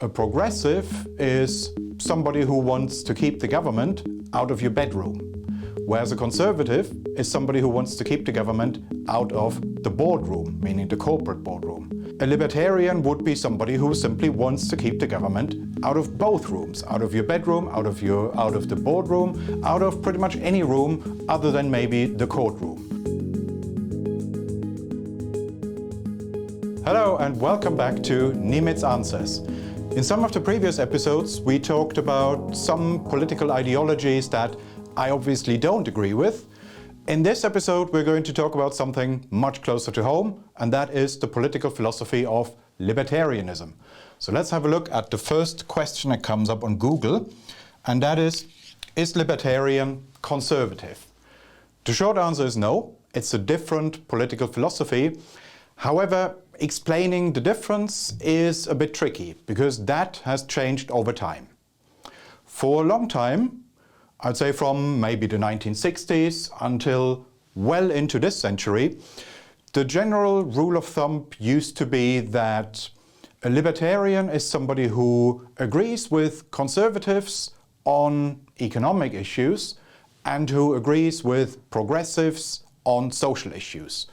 A progressive is somebody who wants to keep the government out of your bedroom, whereas a conservative is somebody who wants to keep the government out of the boardroom, meaning the corporate boardroom. A libertarian would be somebody who simply wants to keep the government out of both rooms, out of your bedroom, out of the boardroom, out of pretty much any room other than maybe the courtroom. Hello and welcome back to Niemietz Answers. In some of the previous episodes, we talked about some political ideologies that I obviously don't agree with. In this episode, we're going to talk about something much closer to home, and that is the political philosophy of libertarianism. So let's have a look at the first question that comes up on Google, and that is libertarian conservative? The short answer is no. It's a different political philosophy. However, explaining the difference is a bit tricky because that has changed over time. For a long time, I'd say from maybe the 1960s until well into this century, the general rule of thumb used to be that a libertarian is somebody who agrees with conservatives on economic issues and who agrees with progressives on social issues.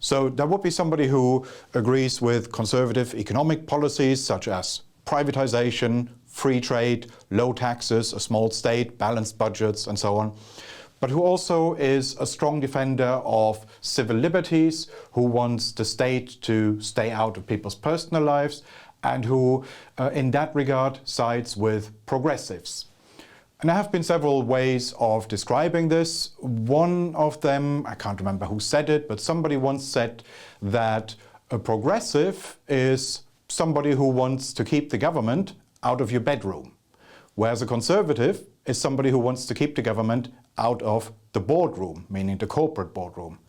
So there would be somebody who agrees with conservative economic policies such as privatization, free trade, low taxes, a small state, balanced budgets, and so on, but who also is a strong defender of civil liberties, who wants the state to stay out of people's personal lives, and who, in that regard, sides with progressives. And there have been several ways of describing this. One of them, I can't remember who said it, but somebody once said that a progressive is somebody who wants to keep the government out of your bedroom, whereas a conservative is somebody who wants to keep the government out of the boardroom, meaning the corporate boardroom.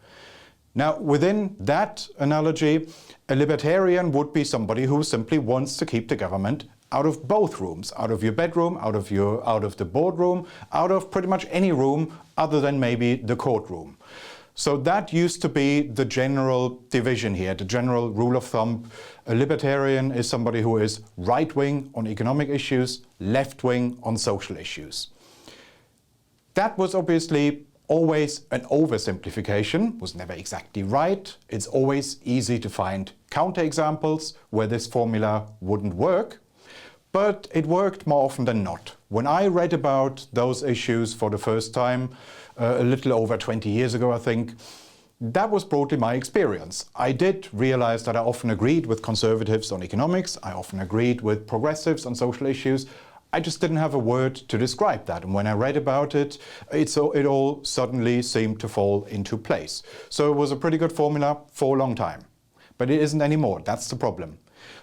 Now, within that analogy, a libertarian would be somebody who simply wants to keep the government out of both rooms, out of your bedroom, out of the boardroom, out of pretty much any room other than maybe the courtroom. So that used to be the general division here, the general rule of thumb. A libertarian is somebody who is right-wing on economic issues, left-wing on social issues. That was obviously always an oversimplification, was never exactly right. It's always easy to find counterexamples where this formula wouldn't work. But it worked more often than not. When I read about those issues for the first time, a little over 20 years ago, I think, that was broadly my experience. I did realize that I often agreed with conservatives on economics, I often agreed with progressives on social issues. I just didn't have a word to describe that. And when I read about it, it all suddenly seemed to fall into place. So it was a pretty good formula for a long time. But it isn't anymore. That's the problem.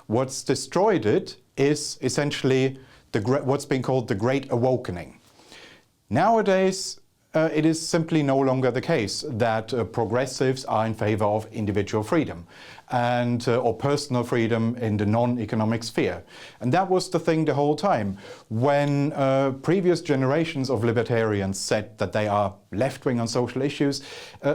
What's destroyed it is essentially what's been called the Great Awakening. Nowadays, it is simply no longer the case that progressives are in favor of individual freedom and or personal freedom in the non-economic sphere. And that was the thing the whole time. When previous generations of libertarians said that they are left-wing on social issues,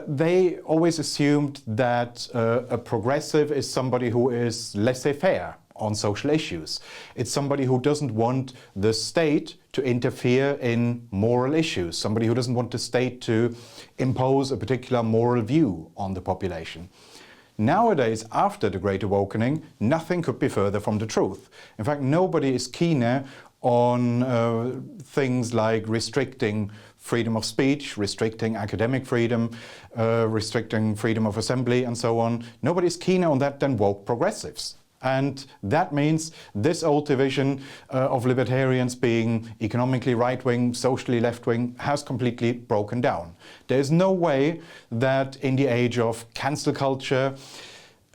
they always assumed that a progressive is somebody who is laissez-faire on social issues. It's somebody who doesn't want the state to interfere in moral issues, somebody who doesn't want the state to impose a particular moral view on the population. Nowadays, after the Great Awakening, nothing could be further from the truth. In fact, nobody is keener on things like restricting freedom of speech, restricting academic freedom, restricting freedom of assembly, and so on. Nobody's keener on that than woke progressives. And that means this old division of libertarians being economically right-wing, socially left-wing has completely broken down. There is no way that in the age of cancel culture,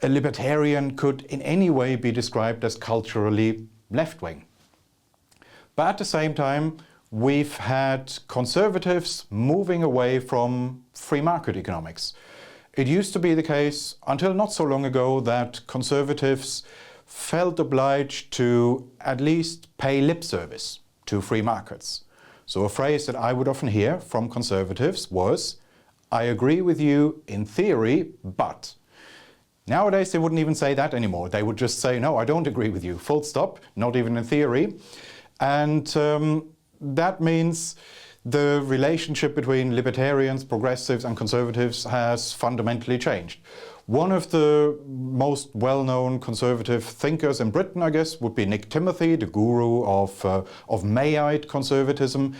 a libertarian could in any way be described as culturally left-wing. But at the same time, we've had conservatives moving away from free market economics. It used to be the case, until not so long ago, that conservatives felt obliged to at least pay lip service to free markets. So a phrase that I would often hear from conservatives was, "I agree with you in theory, but..." Nowadays, they wouldn't even say that anymore. They would just say, no, I don't agree with you, full stop, not even in theory. And that means the relationship between libertarians, progressives and conservatives has fundamentally changed. One of the most well-known conservative thinkers in Britain, I guess, would be Nick Timothy, the guru of Mayite conservatism.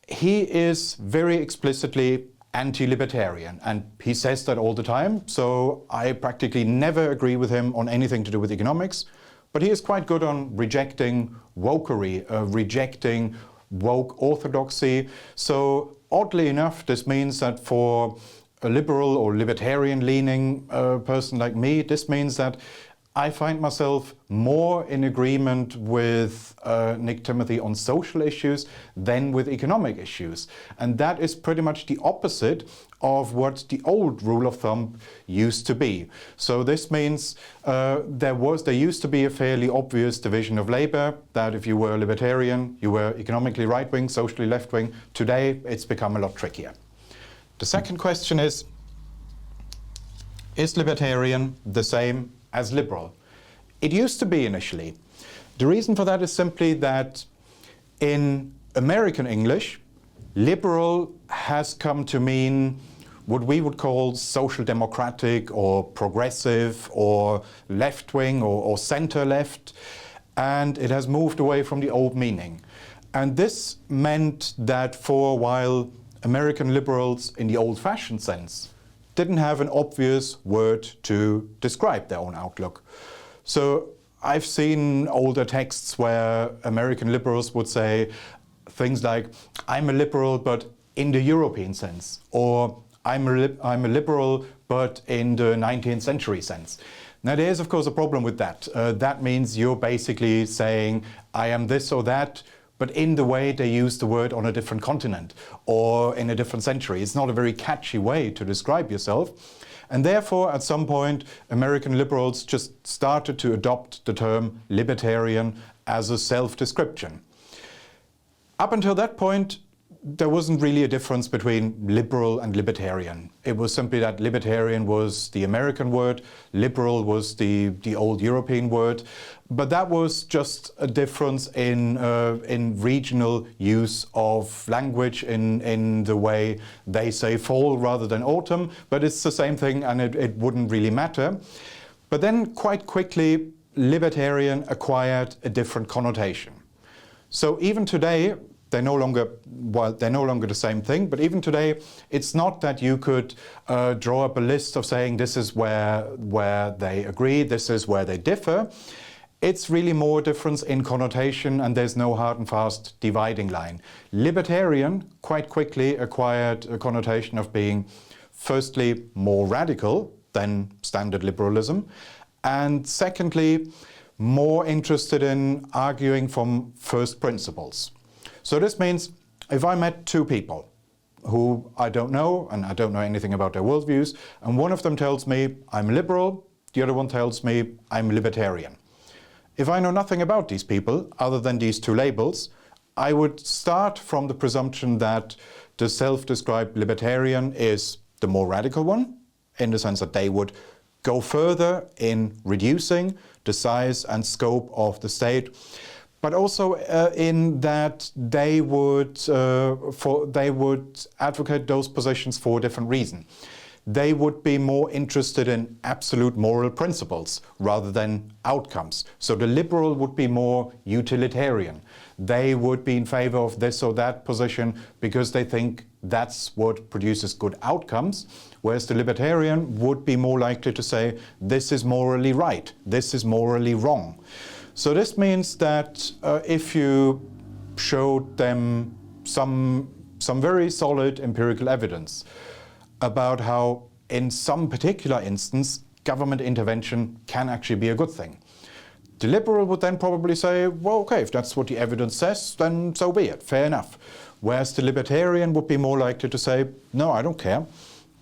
He is very explicitly anti-libertarian, and he says that all the time, so I practically never agree with him on anything to do with economics, but he is quite good on rejecting wokery, rejecting woke orthodoxy. So oddly enough, this means that for a liberal or libertarian-leaning person like me, this means that I find myself more in agreement with Nick Timothy on social issues than with economic issues. And that is pretty much the opposite of what the old rule of thumb used to be. So this means there used to be a fairly obvious division of labor, that if you were a libertarian, you were economically right-wing, socially left-wing. Today, it's become a lot trickier. The second question is libertarian the same as liberal? It used to be initially. The reason for that is simply that in American English, liberal has come to mean what we would call social democratic or progressive or left-wing or center-left, and it has moved away from the old meaning. And this meant that for a while, American liberals in the old-fashioned sense didn't have an obvious word to describe their own outlook. So I've seen older texts where American liberals would say things like, I'm a liberal but in the European sense, or I'm a liberal but in the 19th century sense. Now there's of course a problem with that. That means you're basically saying, I am this or that, but in the way they use the word on a different continent or in a different century. It's not a very catchy way to describe yourself. And therefore, at some point, American liberals just started to adopt the term libertarian as a self-description. Up until that point, there wasn't really a difference between liberal and libertarian. It was simply that libertarian was the American word, liberal was the old European word, but that was just a difference in regional use of language, in the way they say fall rather than autumn, but it's the same thing and it wouldn't really matter. But then quite quickly, libertarian acquired a different connotation. So even today, they're no longer the same thing, but even today, it's not that you could draw up a list of saying this is where they agree, this is where they differ. It's really more difference in connotation, and there's no hard and fast dividing line. Libertarian quite quickly acquired a connotation of being, firstly, more radical than standard liberalism, and secondly, more interested in arguing from first principles. So this means if I met two people who I don't know, and I don't know anything about their worldviews, and one of them tells me I'm liberal, the other one tells me I'm libertarian. If I know nothing about these people, other than these two labels, I would start from the presumption that the self-described libertarian is the more radical one, in the sense that they would go further in reducing the size and scope of the state, but also in that they would advocate those positions for a different reason. They would be more interested in absolute moral principles rather than outcomes. So the liberal would be more utilitarian. They would be in favor of this or that position because they think that's what produces good outcomes, whereas the libertarian would be more likely to say, this is morally right, this is morally wrong. So this means that if you showed them some very solid empirical evidence about how in some particular instance government intervention can actually be a good thing, the liberal would then probably say, well, okay, if that's what the evidence says, then so be it, fair enough. Whereas the libertarian would be more likely to say, no, I don't care.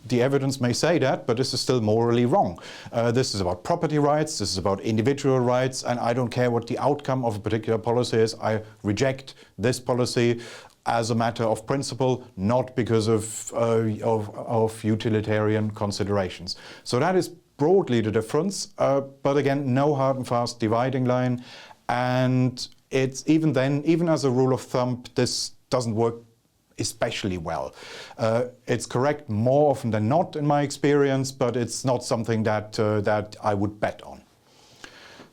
The evidence may say that, but this is still morally wrong. This is about property rights, this is about individual rights, and I don't care what the outcome of a particular policy is. I reject this policy as a matter of principle, not because of utilitarian considerations. So that is broadly the difference, but again, no hard and fast dividing line. And it's even then, even as a rule of thumb, this doesn't work especially well. It's correct more often than not in my experience, but it's not something that I would bet on.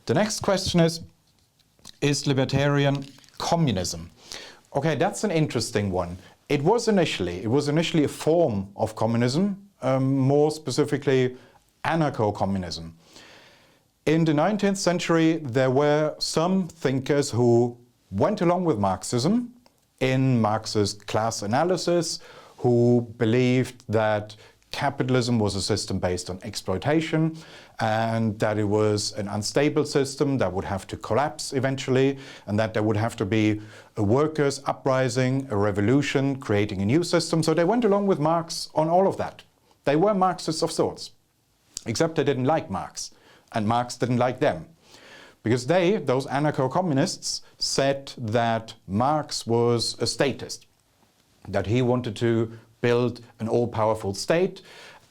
The next question is libertarian communism? Okay, that's an interesting one. It was initially a form of communism, more specifically anarcho-communism. In the 19th century, there were some thinkers who went along with Marxism in Marx's class analysis, who believed that capitalism was a system based on exploitation and that it was an unstable system that would have to collapse eventually, and that there would have to be a workers' uprising, a revolution, creating a new system. So they went along with Marx on all of that. They were Marxists of sorts, except they didn't like Marx, and Marx didn't like them. Because those anarcho-communists, said that Marx was a statist, that he wanted to build an all-powerful state,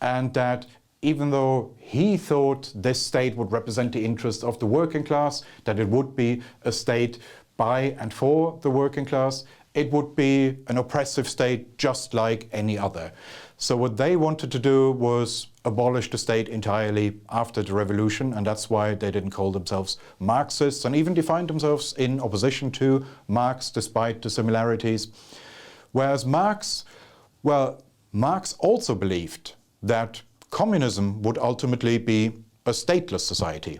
and that even though he thought this state would represent the interests of the working class, that it would be a state by and for the working class, it would be an oppressive state just like any other. So what they wanted to do was abolish the state entirely after the revolution, and that's why they didn't call themselves Marxists and even defined themselves in opposition to Marx despite the similarities. Whereas Marx also believed that communism would ultimately be a stateless society.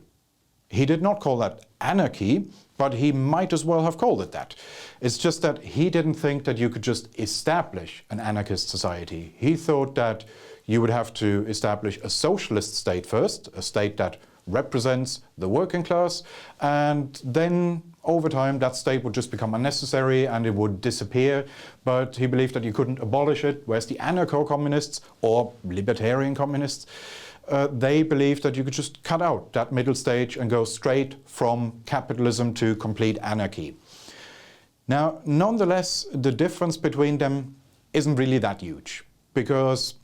He did not call that anarchy, but he might as well have called it that. It's just that he didn't think that you could just establish an anarchist society. He thought that you would have to establish a socialist state first, a state that represents the working class, and then over time that state would just become unnecessary and it would disappear. But he believed that you couldn't abolish it, whereas the anarcho-communists or libertarian communists, they believed that you could just cut out that middle stage and go straight from capitalism to complete anarchy. Now, nonetheless, the difference between them isn't really that huge, because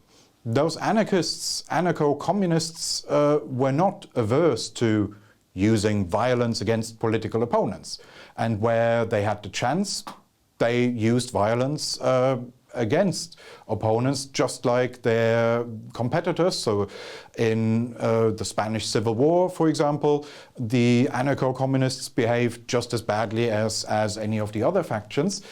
those anarchists, anarcho-communists, were not averse to using violence against political opponents. And where they had the chance, they used violence against opponents just like their competitors. So in the Spanish Civil War, for example, the anarcho-communists behaved just as badly as any of the other factions.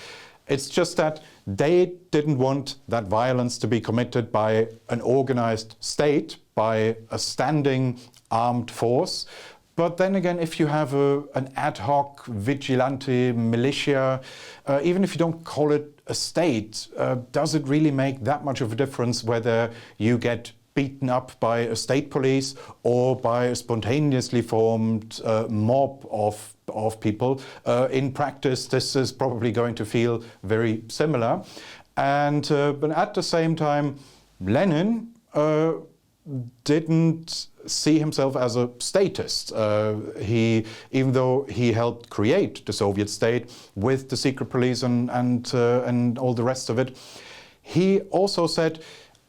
It's just that they didn't want that violence to be committed by an organized state, by a standing armed force. But then again, if you have an ad hoc vigilante militia, even if you don't call it a state, does it really make that much of a difference whether you get beaten up by a state police or by a spontaneously formed mob of people? In practice, this is probably going to feel very similar. And but at the same time, Lenin didn't see himself as a statist. Even though he helped create the Soviet state with the secret police and all the rest of it, he also said,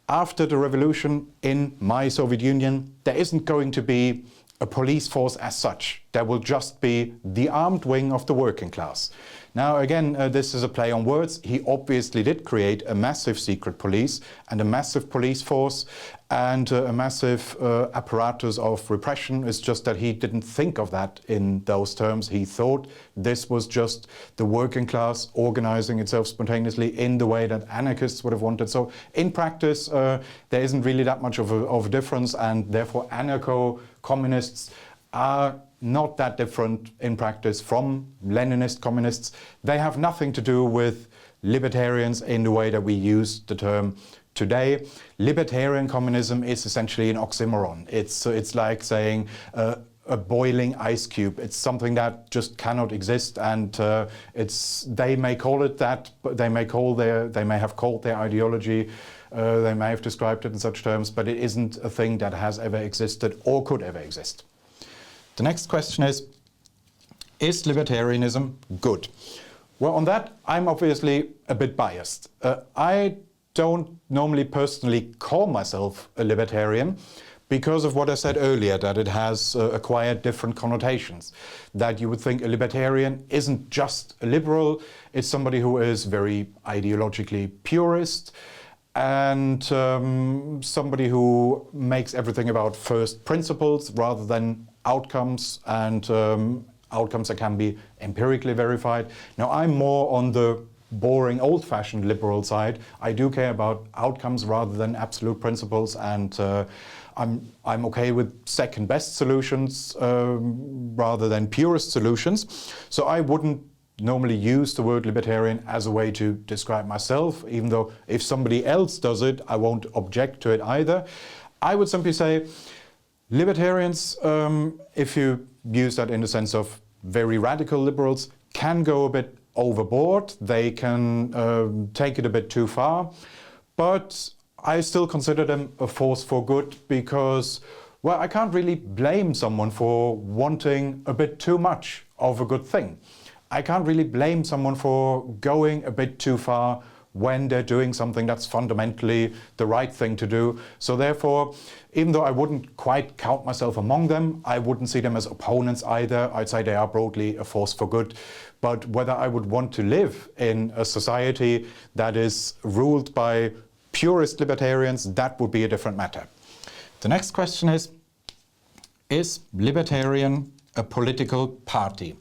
after the revolution in my Soviet Union, there isn't going to be a police force as such. There will just be the armed wing of the working class. Now again, this is a play on words. He obviously did create a massive secret police and a massive police force and a massive apparatus of repression. It's just that he didn't think of that in those terms. He thought this was just the working class organizing itself spontaneously in the way that anarchists would have wanted. So in practice, there isn't really that much of a difference, and therefore anarcho-communists are not that different in practice from Leninist communists. They have nothing to do with libertarians in the way that we use the term today. Libertarian communism is essentially an oxymoron. It's like saying a boiling ice cube. It's something that just cannot exist, and they may call it that, but they may have called their ideology, they may have described it in such terms, but it isn't a thing that has ever existed or could ever exist. The next question is libertarianism good? Well, on that, I'm obviously a bit biased. I don't normally personally call myself a libertarian, because of what I said earlier, that it has acquired different connotations. That you would think a libertarian isn't just a liberal, it's somebody who is very ideologically purist, and somebody who makes everything about first principles rather than outcomes, and outcomes that can be empirically verified. Now, I'm more on the boring, old-fashioned liberal side. I do care about outcomes rather than absolute principles, and I'm okay with second-best solutions rather than purist solutions. So I wouldn't normally use the word libertarian as a way to describe myself, even though if somebody else does it, I won't object to it either. I would simply say libertarians, if you use that in the sense of very radical liberals, can go a bit overboard. They can take it a bit too far, but I still consider them a force for good because, well, I can't really blame someone for wanting a bit too much of a good thing. I can't really blame someone for going a bit too far when they're doing something that's fundamentally the right thing to do. So therefore, even though I wouldn't quite count myself among them, I wouldn't see them as opponents either. I'd say they are broadly a force for good. But whether I would want to live in a society that is ruled by purist libertarians, that would be a different matter. The next question is libertarian a political party?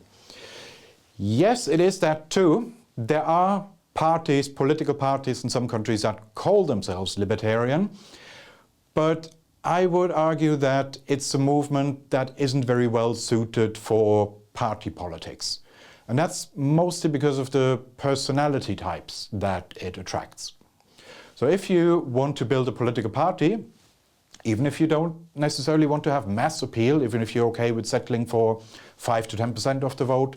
Yes, it is that too. There are parties, political parties in some countries that call themselves libertarian, but I would argue that it's a movement that isn't very well suited for party politics. And that's mostly because of the personality types that it attracts. So if you want to build a political party, even if you don't necessarily want to have mass appeal, even if you're okay with settling for 5 to 10% of the vote,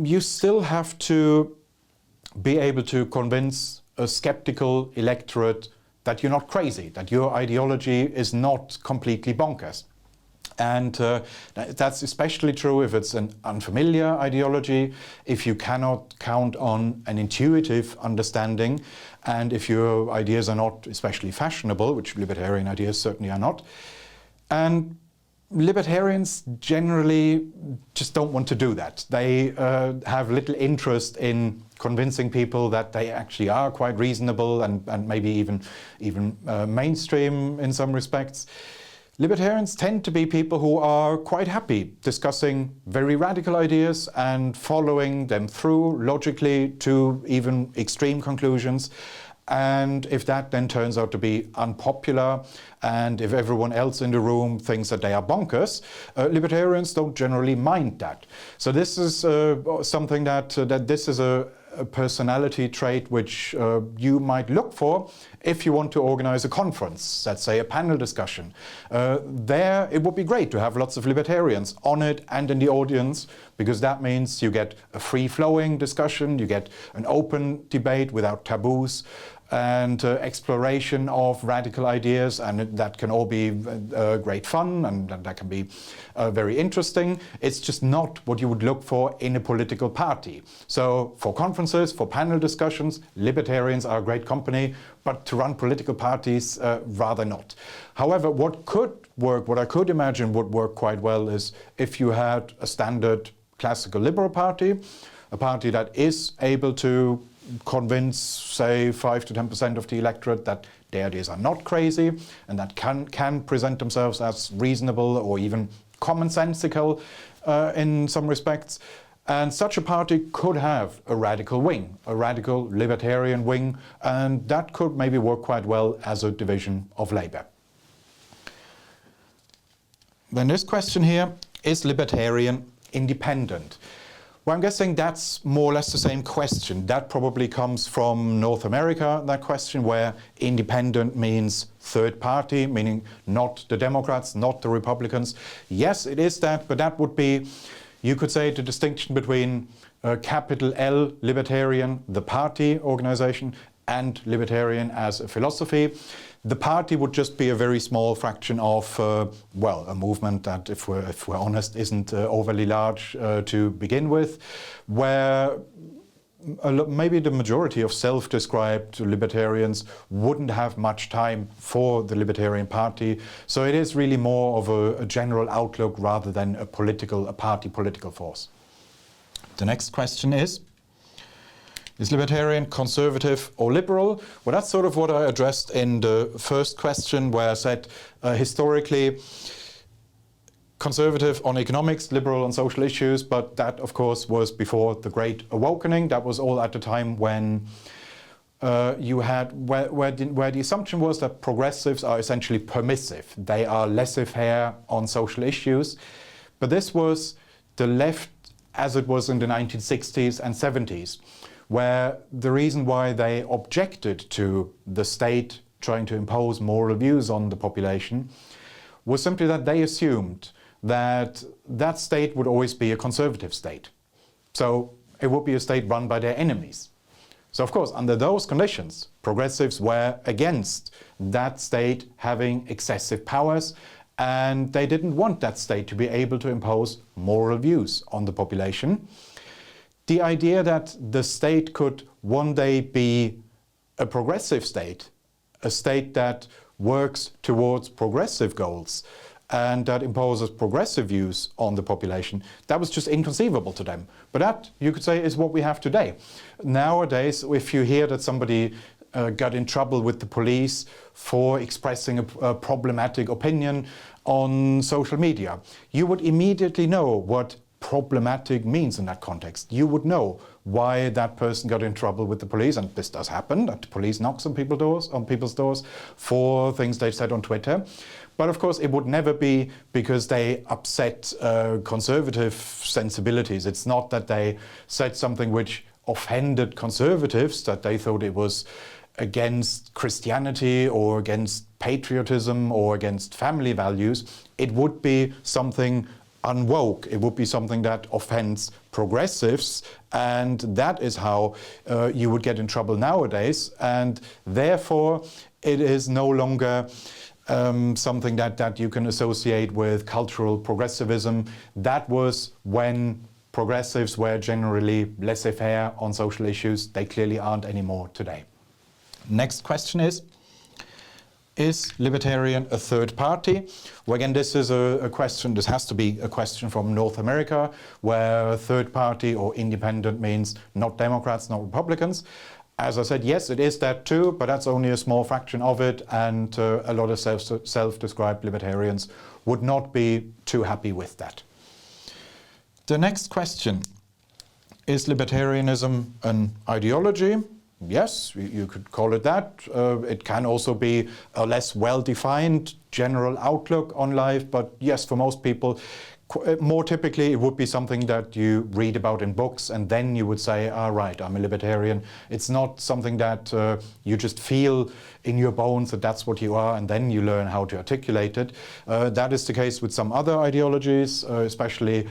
you still have to be able to convince a skeptical electorate that you're not crazy, that your ideology is not completely bonkers. And that's especially true if it's an unfamiliar ideology, if you cannot count on an intuitive understanding, and if your ideas are not especially fashionable, which libertarian ideas certainly are not. And libertarians generally just don't want to do that. They have little interest in convincing people that they actually are quite reasonable and maybe even mainstream in some respects. Libertarians tend to be people who are quite happy discussing very radical ideas and following them through logically to even extreme conclusions. And if that then turns out to be unpopular, and if everyone else in the room thinks that they are bonkers, libertarians don't generally mind that. So this is something that this is a personality trait which you might look for if you want to organize a conference, let's say a panel discussion. There it would be great to have lots of libertarians on it and in the audience, because that means you get a free-flowing discussion, you get an open debate without taboos, and exploration of radical ideas, and that can all be great fun, and that can be very interesting. It's just not what you would look for in a political party. So for conferences, for panel discussions, libertarians are a great company, but to run political parties, rather not. However, what could work, what I could imagine would work quite well, is if you had a standard classical liberal party, a party that is able to convince, say, 5 to 10% of the electorate that their ideas are not crazy and that can present themselves as reasonable or even commonsensical in some respects. And such a party could have a radical wing, a radical libertarian wing, and that could maybe work quite well as a division of Labour. Then this question here, is libertarian independent? Well, I'm guessing that's more or less the same question. That probably comes from North America, that question, where independent means third party, meaning not the Democrats, not the Republicans. Yes, it is that, but that would be, you could say, the distinction between capital L, libertarian, the party organization, and libertarian as a philosophy. The party would just be a very small fraction of, well, a movement that, if we're honest, isn't overly large to begin with, where maybe the majority of self-described libertarians wouldn't have much time for the Libertarian Party. So it is really more of a general outlook rather than a party political force. The next question is libertarian conservative or liberal? Well, that's sort of what I addressed in the first question, where I said historically conservative on economics, liberal on social issues, but that of course was before the Great Awakening. That was all at the time when you had where the assumption was that progressives are essentially permissive. They are laissez-faire on social issues. But this was the left as it was in the 1960s and 70s, where the reason why they objected to the state trying to impose moral views on the population was simply that they assumed that that state would always be a conservative state. So it would be a state run by their enemies. So of course, under those conditions, progressives were against that state having excessive powers, and they didn't want that state to be able to impose moral views on the population. The idea that the state could one day be a progressive state, a state that works towards progressive goals and that imposes progressive views on the population, that was just inconceivable to them. But that, you could say, is what we have today. Nowadays, if you hear that somebody got in trouble with the police for expressing a problematic opinion on social media, you would immediately know what problematic means in that context. You would know why that person got in trouble with the police, and this does happen, that the police knocks on people's doors for things they said on Twitter. But of course, it would never be because they upset conservative sensibilities. It's not that they said something which offended conservatives, that they thought it was against Christianity or against patriotism or against family values. It would be something unwoke. It would be something that offends progressives, and that is how you would get in trouble nowadays. And therefore, it is no longer something that you can associate with cultural progressivism. That was when progressives were generally laissez-faire on social issues. They clearly aren't anymore today. Next question is libertarian a third party? Well, again, this is a question, this has to be a question from North America, where third party or independent means not Democrats, not Republicans. As I said, yes, it is that too, but that's only a small fraction of it, and a lot of self-described libertarians would not be too happy with that. The next question, is libertarianism an ideology? Yes, you could call it that. It can also be a less well-defined general outlook on life, but yes, for most people, more typically it would be something that you read about in books, and then you would say, all right, I'm a libertarian. It's not something that you just feel in your bones that that's what you are, and then you learn how to articulate it. That is the case with some other ideologies, especially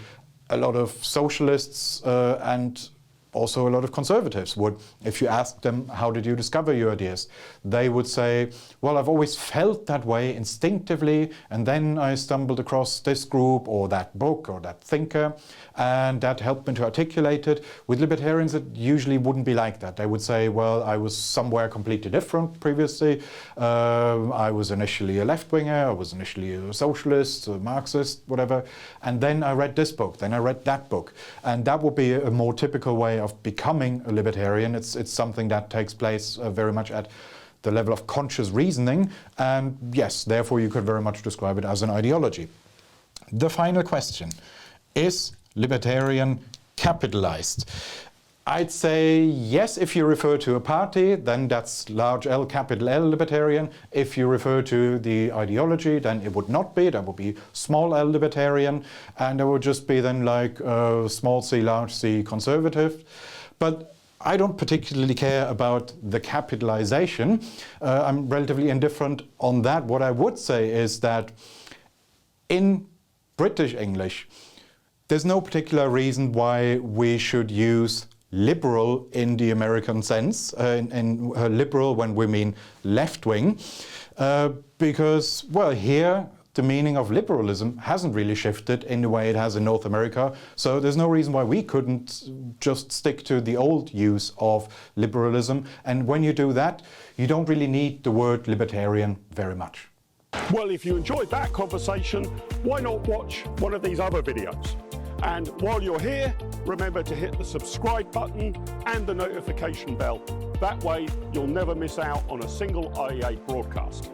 a lot of socialists and also a lot of conservatives would, if you ask them, how did you discover your ideas? They would say, well, I've always felt that way instinctively, and then I stumbled across this group or that book or that thinker, and that helped me to articulate it. With libertarians, it usually wouldn't be like that. They would say, well, I was somewhere completely different previously. I was initially a left-winger, I was initially a socialist, a Marxist, whatever, and then I read this book, then I read that book. And that would be a more typical way of becoming a libertarian. It's something that takes place very much at the level of conscious reasoning, and yes, therefore you could very much describe it as an ideology. The final question, is libertarian capitalized? I'd say yes, if you refer to a party, then that's large L, capital L libertarian. If you refer to the ideology, then it would not be. That would be small l libertarian, and it would just be then like small c, large c conservative. But I don't particularly care about the capitalization. I'm relatively indifferent on that. What I would say is that in British English, there's no particular reason why we should use liberal in the American sense, liberal when we mean left-wing, because, well, here the meaning of liberalism hasn't really shifted in the way it has in North America, so there's no reason why we couldn't just stick to the old use of liberalism. And when you do that, you don't really need the word libertarian very much. Well, if you enjoyed that conversation, why not watch one of these other videos? And while you're here, remember to hit the subscribe button and the notification bell. That way, you'll never miss out on a single IEA broadcast.